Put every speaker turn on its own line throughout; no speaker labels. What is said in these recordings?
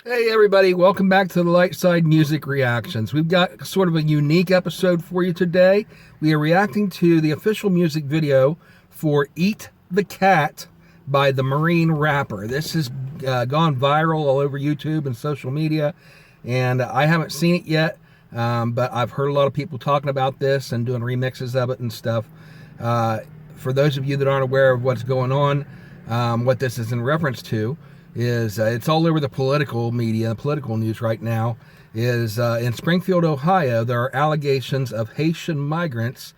Hey everybody, welcome back to the Lightside Music Reactions. We've got sort of a unique episode for you today. We are reacting to the official music video for Eat the Cat by the Marine rapper. This has gone viral all over YouTube and social media, and I haven't seen it yet, but I've heard a lot of people talking about this and doing remixes of it and stuff. For those of you that aren't aware of what's going on, what this is in reference to, is it's all over the political media, political news right now, is in Springfield, Ohio, there are allegations of Haitian migrants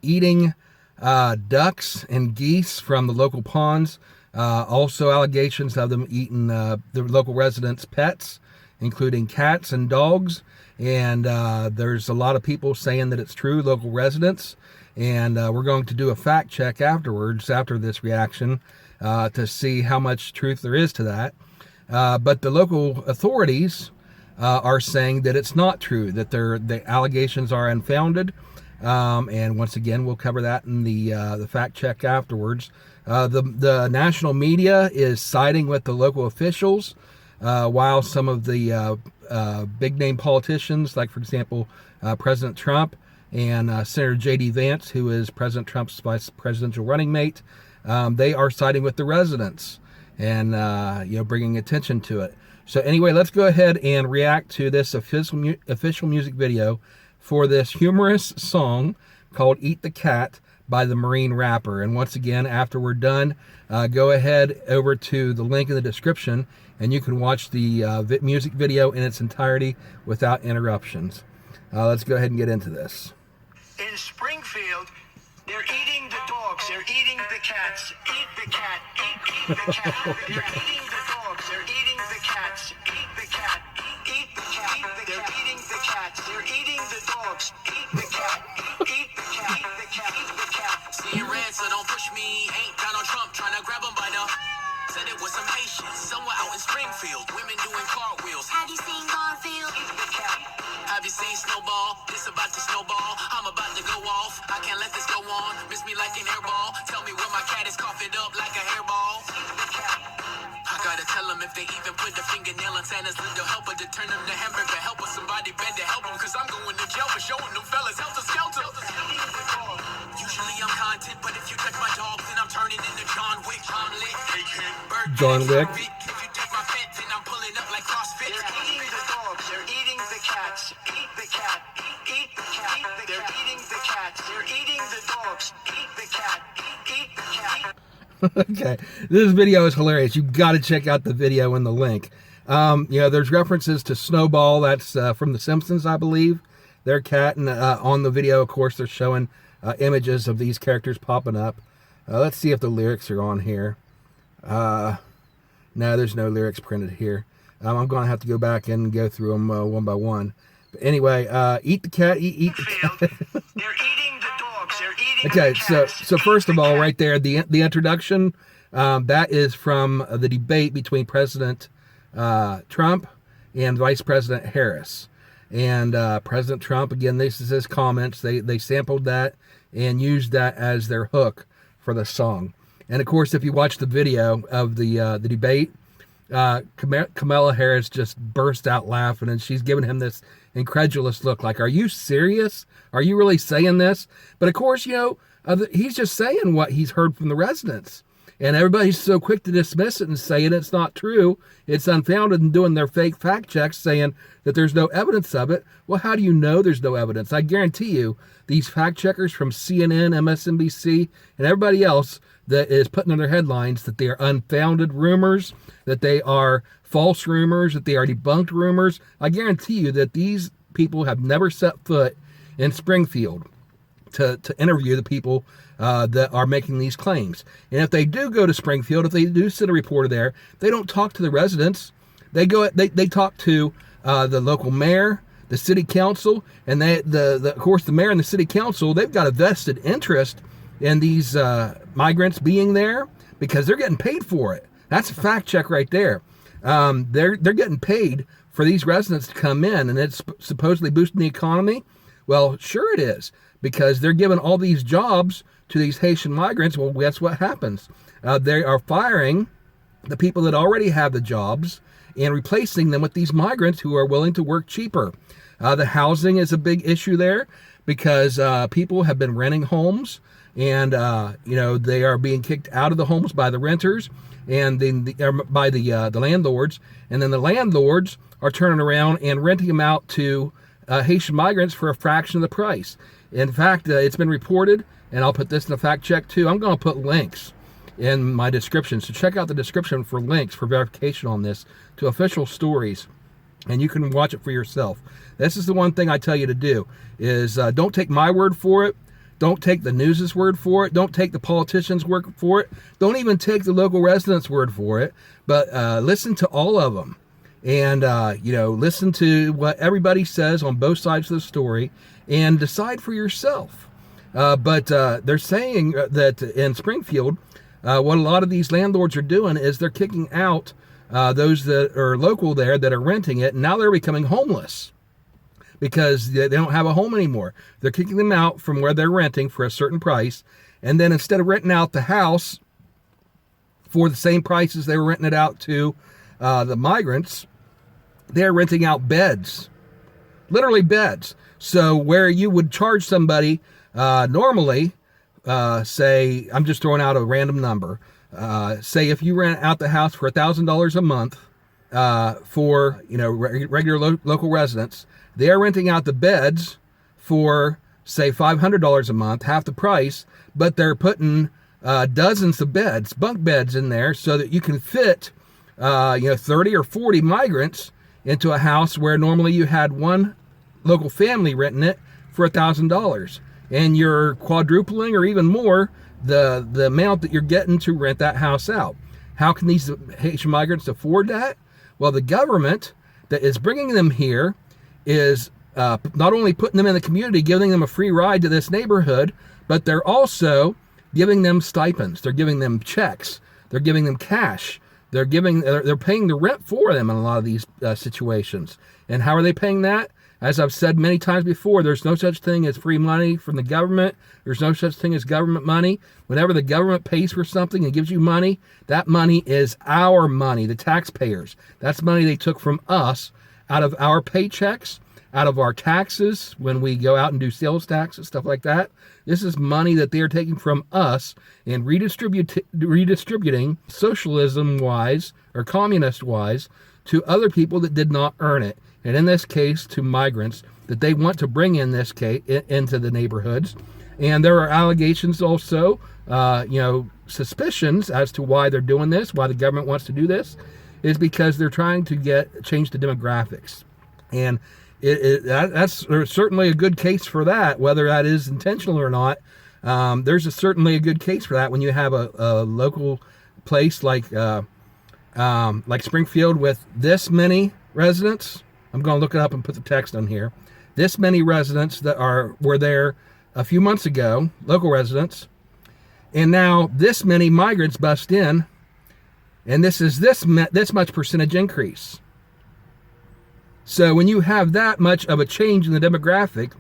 eating ducks and geese from the local ponds. Also allegations of them eating the local residents' pets, including cats and dogs. And there's a lot of people saying that it's true, local residents. And we're going to do a fact check afterwards, after this reaction, to see how much truth there is to that. But the local authorities are saying that it's not true, that the allegations are unfounded. And once again, we'll cover that in the fact check afterwards. The national media is siding with the local officials, while some of the big name politicians, like for example, President Trump and Senator J.D. Vance, who is President Trump's vice presidential running mate, they are siding with the residents and bringing attention to it. So anyway, let's go ahead and react to this official music video for this humorous song called Eat the Cat by the Marine rapper. And once again, after we're done, go ahead over to the link in the description and you can watch the music video in its entirety without interruptions. Let's go ahead and get into this.
In Springfield, they're eating the dogs, they're eating the cats. Eat the cat, eat the cat. They're eating the dogs, they're eating the cats. Eat the cat, eat the cat. They're eating the cats, they're eating the dogs. Eat the cat, eat the cat, eat the cat, eat the cat.
Seeing red, so don't push me. Ain't Donald Trump trying to grab him by the... Said it was some Haitians somewhere out in Springfield. Women doing cartwheels. Have you seen Garfield?
Eat the cat.
Have you seen Snowball? This about to snowball. I'm about to go off. I can't let this go on. Miss me like an airball. Tell me where my cat is coughing up like a hairball.
Eat the cat.
I gotta tell them if they even put the fingernail on Santa's little helper to turn them to hamburger helper. Somebody bend to help them, cause I'm going to jail for showing them fellas helter skelter.
Eating the dog.
Usually I'm content, but if you touch my dog, then I'm turning into John Wick. I'm lit.
John Wick.
If you take my pet, then I'm pulling up like CrossFit.
They're eating the dogs, they're eating the cats. Eat the cat, eat the cat. They're eating the cats, they're eating the dogs. Eat the cat, eat the cat.
Okay, this video is hilarious. You've got to check out the video in the link. There's references to Snowball. That's from The Simpsons, I believe. Their cat, and on the video, of course, they're showing images of these characters popping up. Let's see if the lyrics are on here. No, there's no lyrics printed here. I'm going to have to go back and go through them one by one. But anyway, eat the cat, eat the cat.
They're eating the dogs, they're eating
Okay,
the cats.
so first of all, right there, the introduction, that is from the debate between President Trump and Vice President Harris. And President Trump, again, this is his comments. They sampled that and used that as their hook for the song. And of course, if you watch the video of the debate, Kamala Harris just burst out laughing, and she's giving him this incredulous look like, are you serious? Are you really saying this? But of course, he's just saying what he's heard from the residents. And everybody's so quick to dismiss it and saying it's not true, it's unfounded, and doing their fake fact checks saying that there's no evidence of it. Well, how do you know there's no evidence? I guarantee you, these fact checkers from CNN, MSNBC, and everybody else that is putting in their headlines that they are unfounded rumors, that they are false rumors, that they are debunked rumors. I guarantee you that these people have never set foot in Springfield to interview the people that are making these claims. And if they do go to Springfield, if they do send a reporter there, they don't talk to the residents. They talk to the local mayor, the city council, and of course the mayor and the city council, they've got a vested interest in these migrants being there because they're getting paid for it. That's a fact check right there. They're getting paid for these residents to come in, and it's supposedly boosting the economy. Well, sure it is, because they're giving all these jobs to these Haitian migrants. Well, guess what happens? They are firing the people that already have the jobs, and replacing them with these migrants who are willing to work cheaper. The housing is a big issue there because people have been renting homes, and they are being kicked out of the homes by the renters and then by the landlords, and then the landlords are turning around and renting them out to Haitian migrants for a fraction of the price. In fact, it's been reported, and I'll put this in the fact check too. I'm going to put links in my description, so check out the description for links for verification on this to official stories, and you can watch it for yourself. This is the one thing I tell you to do is don't take my word for it. Don't take the news's word for it. Don't take the politicians' word for it. Don't even take the local residents' word for it. But listen to all of them, and listen to what everybody says on both sides of the story, and decide for yourself. But they're saying that in Springfield, what a lot of these landlords are doing is they're kicking out those that are local there that are renting it, and now they're becoming homeless because they don't have a home anymore. They're kicking them out from where they're renting for a certain price, and then instead of renting out the house for the same prices they were renting it out to the migrants, they're renting out beds, literally beds. So where you would charge somebody normally, say, I'm just throwing out a random number, say if you rent out the house for $1,000 a month for regular local residents, they are renting out the beds for, say, $500 a month, half the price, but they're putting dozens of beds, bunk beds in there so that you can fit 30 or 40 migrants into a house where normally you had one local family renting it for $1,000, and you're quadrupling or even more the amount that you're getting to rent that house out. How can these Haitian migrants afford that? Well, the government that is bringing them here is not only putting them in the community, giving them a free ride to this neighborhood, but they're also giving them stipends. They're giving them checks. They're giving them cash. They're paying the rent for them in a lot of these situations. And how are they paying that? As I've said many times before, there's no such thing as free money from the government. There's no such thing as government money. Whenever the government pays for something and gives you money, that money is our money, the taxpayers. That's money they took from us out of our paychecks, out of our taxes when we go out and do sales tax and stuff like that. This is money that they are taking from us and redistributing socialism-wise or communist-wise to other people that did not earn it. And in this case, to migrants that they want to bring in this case into the neighborhoods. And there are allegations also, suspicions as to why they're doing this, why the government wants to do this, is because they're trying to change the demographics. And that's certainly a good case for that, whether that is intentional or not. There's certainly a good case for that when you have a local place like Springfield with this many residents. I'm going to look it up and put the text on here. This many residents that were there a few months ago, local residents, and now this many migrants bust in, and this is this much percentage increase. So when you have that much of a change in the demographic,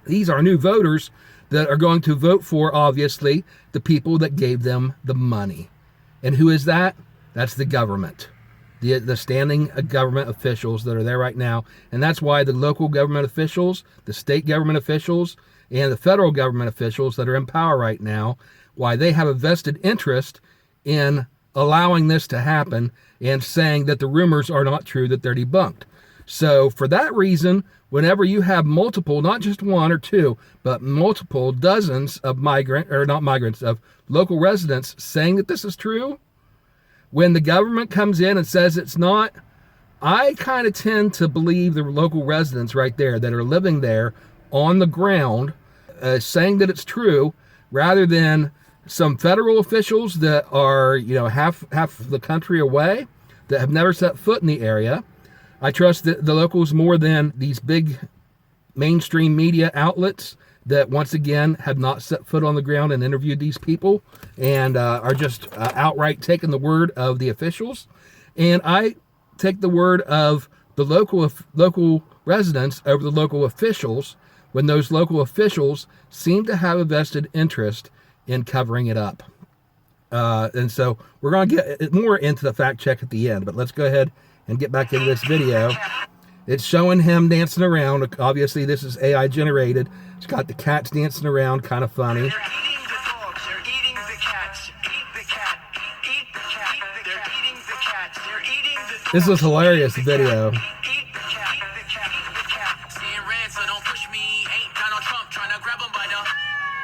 these are new voters that are going to vote for, obviously, the people that gave them the money. And who is that? That's the government. The standing government officials that are there right now. And that's why the local government officials, the state government officials, and the federal government officials that are in power right now, why they have a vested interest in allowing this to happen and saying that the rumors are not true, that they're debunked. So for that reason, whenever you have multiple, not just one or two, but multiple dozens of of local residents saying that this is true, when the government comes in and says it's not, I kind of tend to believe the local residents right there that are living there on the ground saying that it's true, rather than some federal officials that are, half the country away, that have never set foot in the area. I trust the locals more than these big mainstream media outlets that, once again, have not set foot on the ground and interviewed these people and are just outright taking the word of the officials. And I take the word of the local residents over the local officials when those local officials seem to have a vested interest in covering it up. And so we're going to get more into the fact check at the end, but let's go ahead and get back into this video. It's showing him dancing around. Obviously, this is AI generated. It's got the cats dancing around, kind of funny.
They're eating the dogs. They're eating the cats. Eat the cat. Eat the cat. They're eating the cats. They're eating the dogs.
This is hilarious video.
Eat the cat. Eat the cat. Eat the cat.
Seeing red, so don't push me. Ain't Donald Trump trying to grab him by the.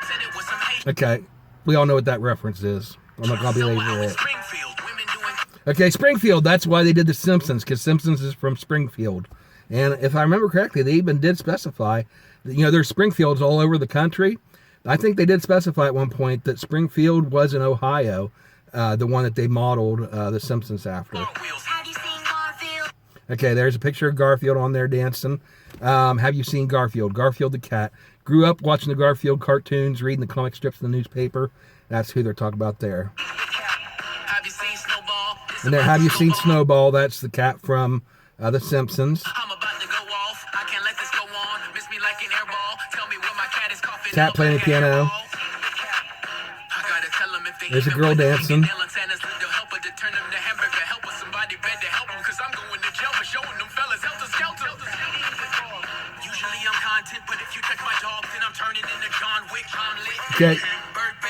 Said it was some hate.
Okay, we all know what that reference is. I'm not gonna be late for it.
Springfield, women doing.
Okay, Springfield. That's why they did The Simpsons, because Simpsons is from Springfield. And if I remember correctly, they even did specify, there's Springfields all over the country. I think they did specify at one point that Springfield was in Ohio, the one that they modeled The Simpsons after.
Have you seen Garfield?
Okay, there's a picture of Garfield on there dancing. Have you seen Garfield? Garfield the cat. Grew up watching the Garfield cartoons, reading the comic strips in the newspaper. That's who they're talking about there.
Have you seen Snowball?
And there, have you seen Snowball? That's the cat from The Simpsons.
I'm about to go off. I can't let this go on. Miss me like an airball. Tell me where my cat is coughing.
Cat playing the piano.
I gotta tell them if they
There's a girl dancing.
Usually I'm content, but if you touch my dog, then I'm turning into John Wick. I'm lit.
Okay,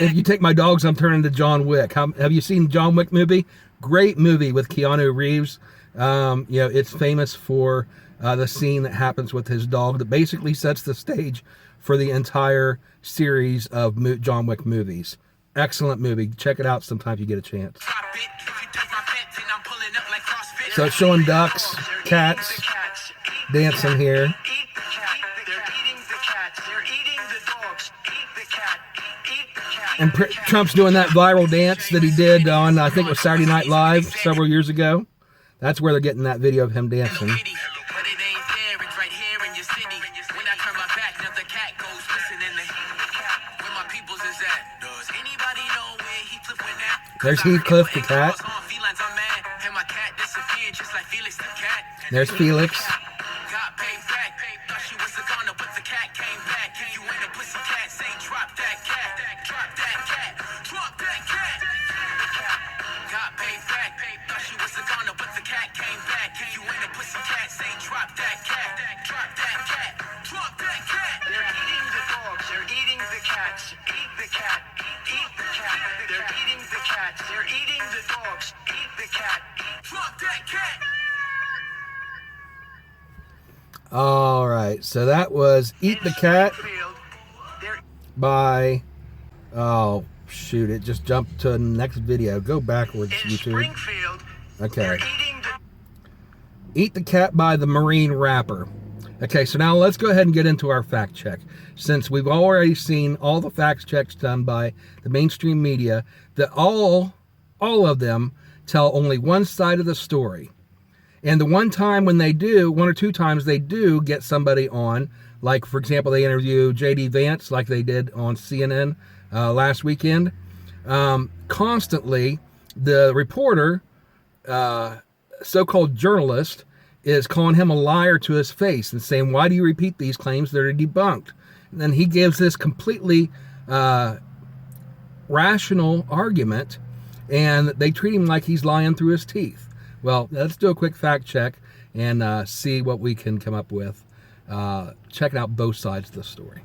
if you take my dogs, I'm turning to John Wick. Have you seen John Wick movie? Great movie with Keanu Reeves. It's famous for the scene that happens with his dog that basically sets the stage for the entire series of John Wick movies. Excellent movie. Check it out sometime if you get a chance. So it's showing ducks, cats, dancing here.
Eat the cat. They're eating the cats. They're eating the dogs. Eat the cat. Eat the cat.
And Trump's doing that viral dance that he did on, I think it was Saturday Night Live several years ago. That's where they're getting that video of him dancing. There's Heathcliff the cat. There's Felix.
They're eating the dogs. Eat the cat. Drop that cat.
All right, so that was Eat the Cat by, oh shoot, it just jumped to the next video. Go backwards, YouTube. Okay. Eat the Cat by the Marine Rapper. Okay, so now let's go ahead and get into our fact check. Since we've already seen all the fact checks done by the mainstream media, that all of them tell only one side of the story. And the one time when they do, one or two times they do get somebody on, like for example, they interview J.D. Vance like they did on CNN last weekend. Constantly, the reporter, so-called journalist, is calling him a liar to his face and saying, why do you repeat these claims that are debunked? And then he gives this completely rational argument, and they treat him like he's lying through his teeth. Well, let's do a quick fact check and see what we can come up with, checking out both sides of the story.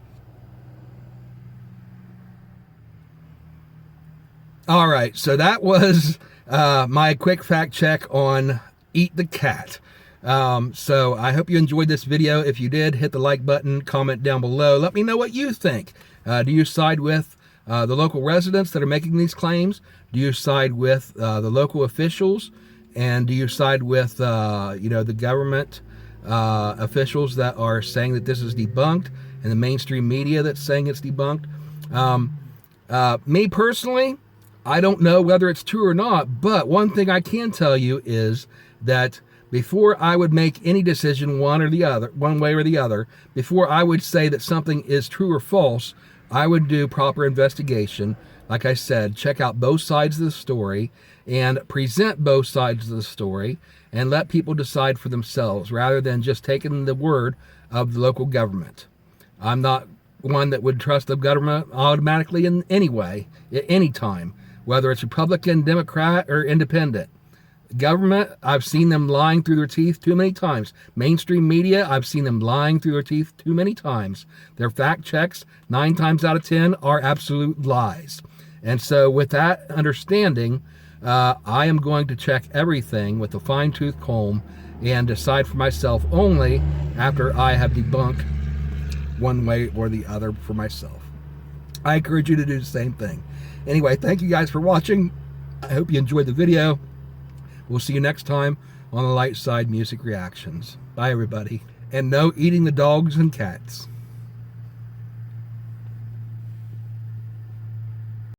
All right, so that was my quick fact check on Eat the Cat. So I hope you enjoyed this video. If you did, hit the like button, comment down below. Let me know what you think. Do you side with the local residents that are making these claims? Do you side with the local officials? And do you side with, the government officials that are saying that this is debunked and the mainstream media that's saying it's debunked? Me personally, I don't know whether it's true or not, but one thing I can tell you is that before I would make any decision one way or the other, before I would say that something is true or false, I would do proper investigation. Like I said, check out both sides of the story and present both sides of the story and let people decide for themselves rather than just taking the word of the local government. I'm not one that would trust the government automatically in any way, at any time, whether it's Republican, Democrat, or Independent. Government, I've seen them lying through their teeth too many times. Mainstream media, I've seen them lying through their teeth too many times. Their fact checks, 9 times out of 10, are absolute lies. And so with that understanding, I am going to check everything with a fine-tooth comb and decide for myself only after I have debunked one way or the other for myself. I encourage you to do the same thing. Anyway, thank you guys for watching. I hope you enjoyed the video. We'll see you next time on the Light Side Music Reactions. Bye, everybody. And no eating the dogs and cats.